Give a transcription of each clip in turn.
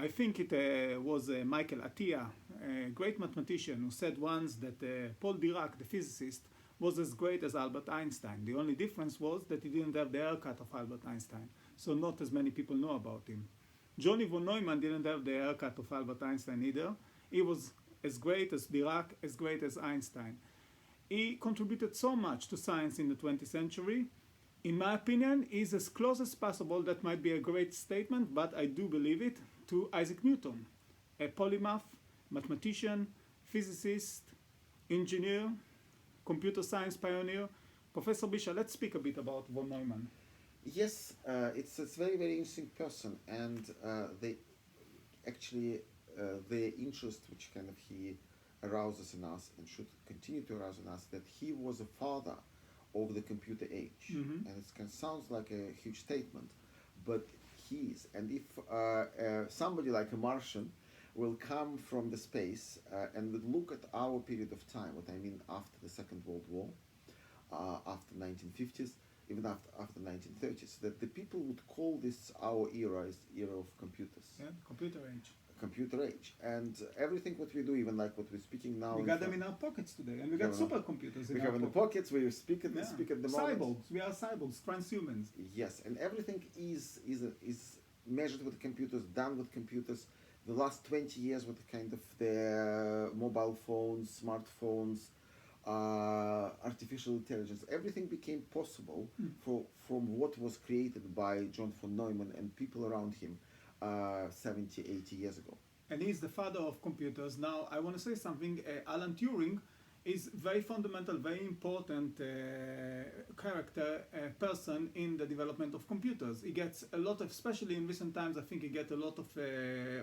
think it was Michael Atiyah, a great mathematician, who said once that Paul Dirac, the physicist, was as great as Albert Einstein. The only difference was that he didn't have the haircut of Albert Einstein, so not as many people know about him. Johnny von Neumann didn't have the haircut of Albert Einstein either. He was as great as Dirac, as great as Einstein. He contributed so much to science in the 20th century. In my opinion, he's as close as possible, that might be a great statement, but I do believe it, to Isaac Newton, a polymath, mathematician, physicist, engineer, computer science pioneer. Professor Bisha, let's speak a bit about von Neumann. Yes, it's a very, very interesting person, and they actually the interest which kind of he arouses in us and should continue to arouse in us, that he was a father of the computer age. And it kind of sounds like a huge statement, but he is. And if somebody like a Martian will come from the space and would look at our period of time, what I mean after the Second World War, after 1950s, even after 1930s, that the people would call this our era is era of computers. Yeah, computer age. Computer age, and everything what we do, even like what we're speaking now. We got them in our pockets today, and we got supercomputers. We have in the pockets. We speak at the moment. Cyborgs. We are cyborgs, transhumans. Yes, and everything is measured with computers, done with computers. The last 20 years with kind of the mobile phones, smartphones, artificial intelligence, everything became possible from what was created by John von Neumann and people around him 70, 80 years ago. And he's the father of computers. Now, I want to say something. Alan Turing is very fundamental, very important character, person in the development of computers. He gets a lot of, especially in recent times, I think he gets a lot of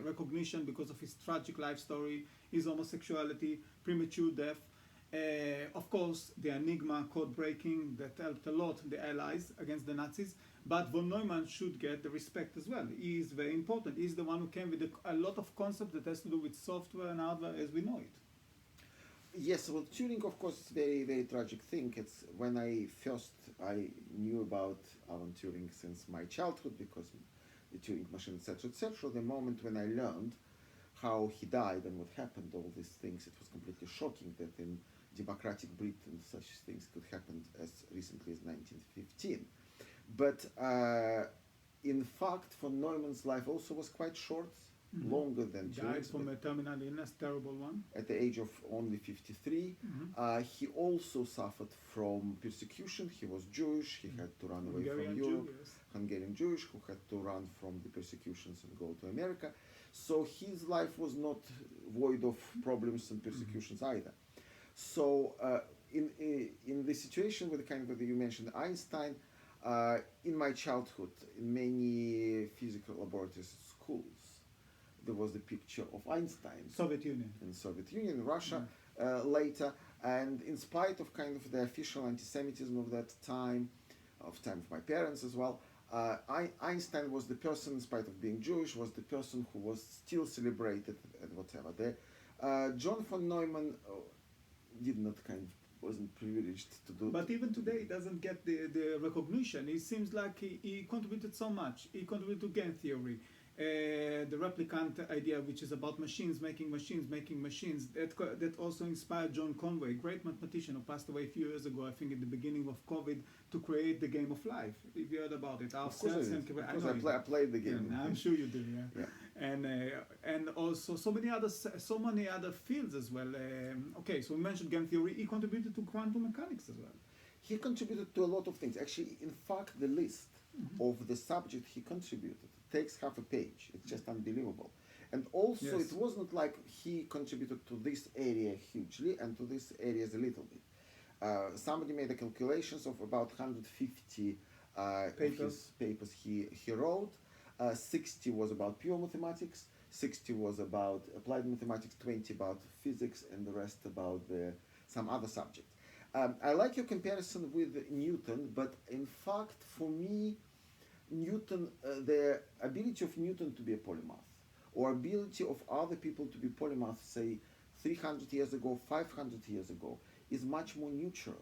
recognition because of his tragic life story, his homosexuality, premature death. Of course, the Enigma code breaking that helped a lot the Allies against the Nazis. But von Neumann should get the respect as well. He is very important. He's the one who came with a lot of concepts that has to do with software and hardware as we know it. Yes, well, Turing, of course, is a very, very tragic thing. It's when I knew about Alan Turing since my childhood, because the Turing machine, etc., etc. The moment when I learned how he died and what happened, all these things, it was completely shocking that in democratic Britain such things could happen as recently as 1915. But in fact, von Neumann's life also was quite short, longer than Turing. Died from a terminal illness, terrible one. At the age of only 53. He also suffered from persecution. He was Jewish. He had to run away from Europe. Hungarian Jewish, who had to run from the persecutions and go to America. So his life was not void of problems and persecutions either. So in the situation with the kind of you mentioned Einstein, in my childhood, in many physical laboratories at schools, there was the picture of Einstein. Soviet Union. In Soviet Union, Russia later, and in spite of kind of the official anti-Semitism of that time, of my parents as well, Einstein was the person, in spite of being Jewish, was the person who was still celebrated and whatever. John von Neumann did not wasn't privileged to do. But even today, he doesn't get the recognition. It seems like he contributed so much. He contributed to game theory, the replicant idea, which is about machines, making machines. That also inspired John Conway, great mathematician who passed away a few years ago, I think at the beginning of COVID, to create the game of life. If you heard about it, of course I played the game. Yeah, I'm sure you do. Yeah. And also so many other fields as well. Okay, so we mentioned game theory. He contributed to quantum mechanics as well. He contributed to a lot of things. Actually, in fact, the list of the subject he contributed takes half a page. It's just unbelievable. And also, it wasn't like he contributed to this area hugely and to this area a little bit. Somebody made the calculations of about 150 papers he wrote. 60 was about pure mathematics, 60 was about applied mathematics, 20 about physics, and the rest about some other subject. I like your comparison with Newton, but in fact, for me, Newton, the ability of Newton to be a polymath, or ability of other people to be polymaths, say 300 years ago, 500 years ago, is much more neutral,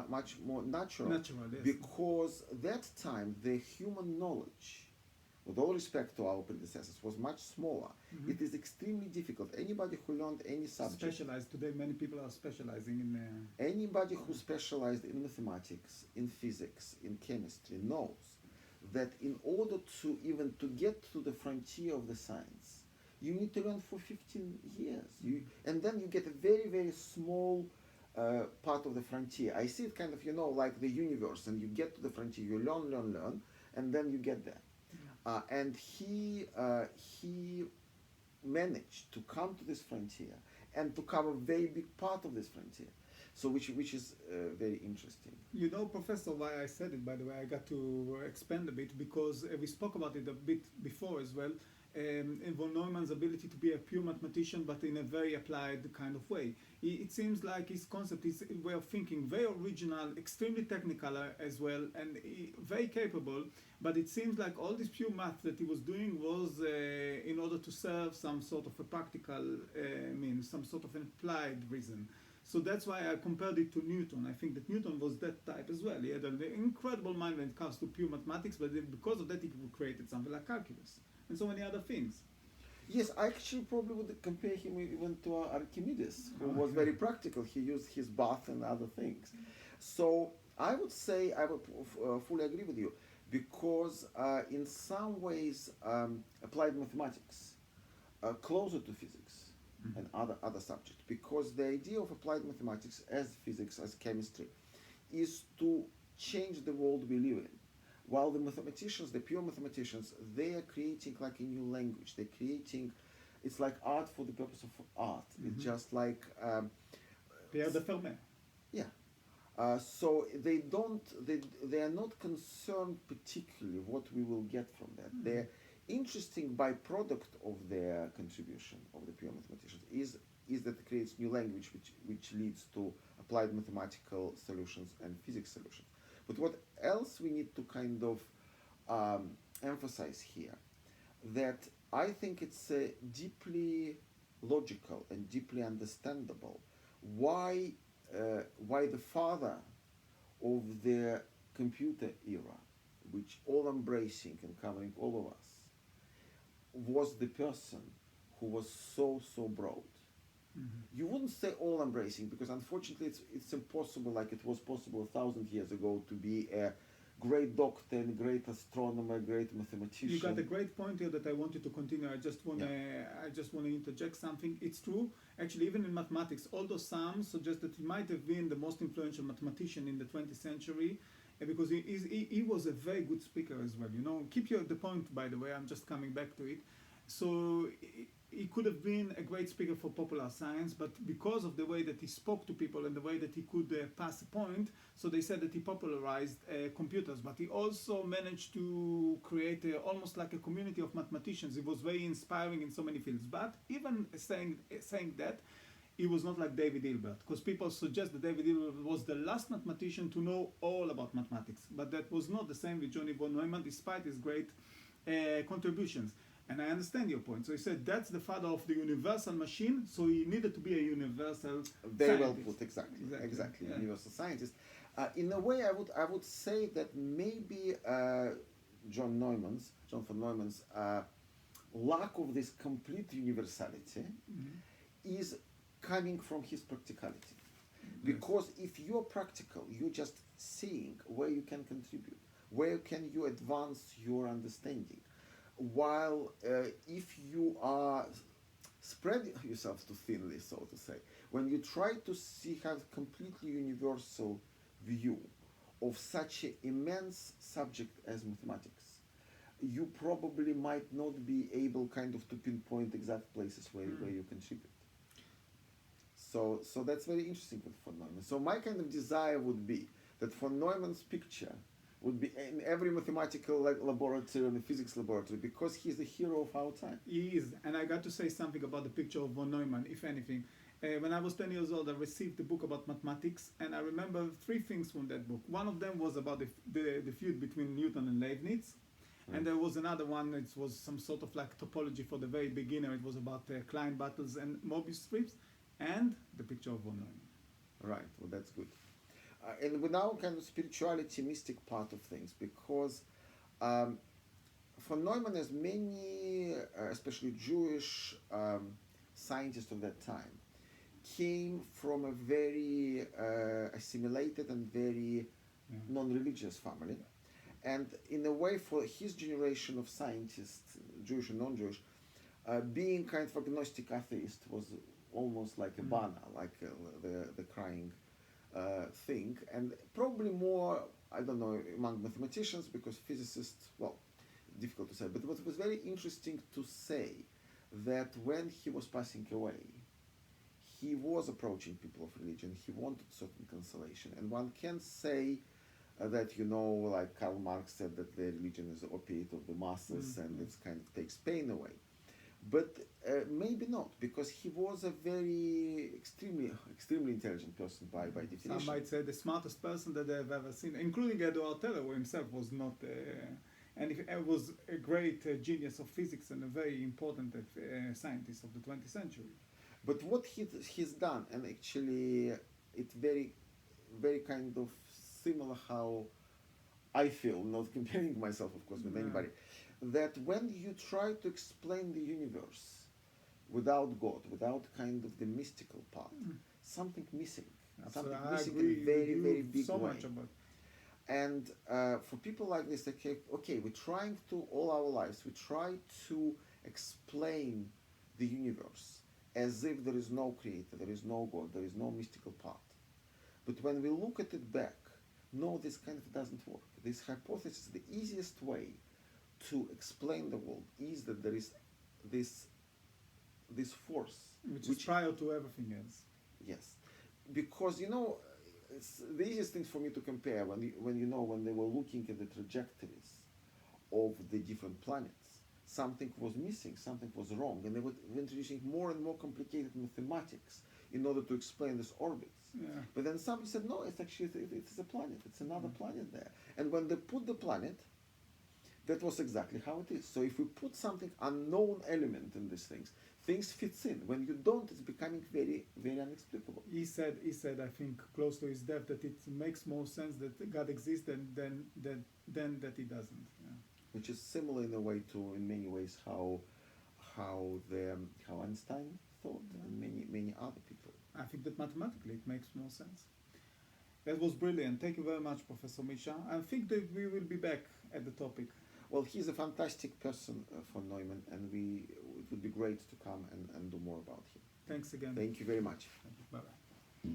much more natural, yes. Because that time the human knowledge with all respect to our predecessors, was much smaller. It is extremely difficult. Anybody who learned any subject, Specialized today, many people are specializing in. Anybody who specialized in mathematics, in physics, in chemistry knows that in order to even to get to the frontier of the science, you need to learn for 15 years. And then you get a very, very small part of the frontier. I see it kind of, like the universe, and you get to the frontier, you learn, and then you get there. And he managed to come to this frontier and to cover a very big part of this frontier. So which is very interesting. Professor, why I said it, by the way, I got to expand a bit because we spoke about it a bit before as well. In von Neumann's ability to be a pure mathematician, but in a very applied kind of way. It seems like his concept, his way of thinking, very original, extremely technical as well, and very capable. But it seems like all this pure math that he was doing was in order to serve some sort of a practical means, some sort of an applied reason. So that's why I compared it to Newton. I think that Newton was that type as well. He had an incredible mind when it comes to pure mathematics, but because of that he created something like calculus and so many other things. Yes, I actually probably would compare him even to Archimedes, who was very practical. He used his bath and other things. So I would say I would fully agree with you, because in some ways applied mathematics closer to physics and other subjects, because the idea of applied mathematics as physics, as chemistry, is to change the world we live in. While the mathematicians, the pure mathematicians, they are creating like a new language. They're creating, it's like art for the purpose of art. It's just like Pierre de Fermat. Yeah. So they are not concerned particularly what we will get from that. The interesting byproduct of their contribution of the pure mathematicians is that it creates new language which leads to applied mathematical solutions and physics solutions. But what else we need to kind of emphasize here, that I think it's deeply logical and deeply understandable why the father of the computer era, which all embracing and covering all of us, was the person who was so broad. You wouldn't say all embracing, because unfortunately it's impossible, like it was possible 1,000 years ago, to be a great doctor and great astronomer, great mathematician. You got a great point here that I wanted to continue. I just want to interject something. It's true, actually, even in mathematics, although some suggest that he might have been the most influential mathematician in the 20th century, because he was a very good speaker as well. Keep the point, by the way, I'm just coming back to it. So he could have been a great speaker for popular science, but because of the way that he spoke to people and the way that he could pass a point, so they said that he popularized computers. But he also managed to create almost like a community of mathematicians. He was very inspiring in so many fields. But even saying that, he was not like David Hilbert, because people suggest that David Hilbert was the last mathematician to know all about mathematics. But that was not the same with Johnny von Neumann, despite his great contributions. And I understand your point. So he said that's the father of the universal machine, so he needed to be a universal Very scientist. well put, exactly. Yeah. Universal scientist. In a way, I would say that maybe John von Neumann's lack of this complete universality is coming from his practicality. Because if you're practical, you're just seeing where you can contribute, where can you advance your understanding. While if you are spreading yourself too thinly, so to say, when you try to have a completely universal view of such an immense subject as mathematics, you probably might not be able kind of to pinpoint exact places where you contribute. So that's very interesting with von Neumann. So my kind of desire would be that von Neumann's picture would be in every mathematical laboratory and physics laboratory, because he's the hero of our time. He is, and I got to say something about the picture of von Neumann, if anything. When I was 10 years old, I received a book about mathematics, and I remember 3 things from that book. One of them was about the feud between Newton and Leibniz, and there was another one, it was some sort of like topology for the very beginner. It was about Klein battles and Mobius strips, and the picture of von Neumann. Right, well, that's good. And with now kind of spirituality, mystic part of things, because For Neumann, as many, especially Jewish scientists of that time, came from a very assimilated and very non-religious family. And in a way, for his generation of scientists, Jewish and non-Jewish, being kind of agnostic atheist was almost like a bana, like the crying thing. And probably more, I don't know, among mathematicians, because physicists, well, difficult to say. But what was very interesting to say, that when he was passing away, he was approaching people of religion, he wanted certain consolation. And one can say that, like Karl Marx said, that the religion is the opiate of the masses and it kind of takes pain away. But maybe not, because he was a very extremely intelligent person by definition. Some might say the smartest person that they've ever seen, including Edward Teller, who himself was not, and he was a great genius of physics and a very important scientist of the 20th century. But what he's done, and actually it's very, very kind of similar how I feel, not comparing myself, of course, with anybody, that when you try to explain the universe without God, without kind of the mystical part, something missing. Absolutely. Something missing in a very, very big so way. Much about. And for people like this, okay, we're trying to, all our lives, we try to explain the universe as if there is no creator, there is no God, there is no mystical part. But when we look at it back, no, this kind of doesn't work. This hypothesis, the easiest way to explain the world is that there is this force. Which is prior to everything else. Yes. Because, it's the easiest thing for me to compare when they were looking at the trajectories of the different planets, something was missing, something was wrong, and they were introducing more and more complicated mathematics in order to explain these orbits. Yeah. But then somebody said, no, it's actually it's a planet, it's another planet there. And when they put the planet, that was exactly how it is. So if we put something unknown element in these things fits in. When you don't, it's becoming very, very inexplicable. He said, I think, close to his death, that it makes more sense that God exists than that he doesn't. Yeah. Which is similar in a way to, in many ways, how Einstein thought, and many other people. I think that mathematically it makes more sense. That was brilliant. Thank you very much, Professor Misha. I think that we will be back at the topic. Well, he's a fantastic person for Neumann, and it would be great to come and do more about him. Thanks again. Thank you very much. Bye-bye.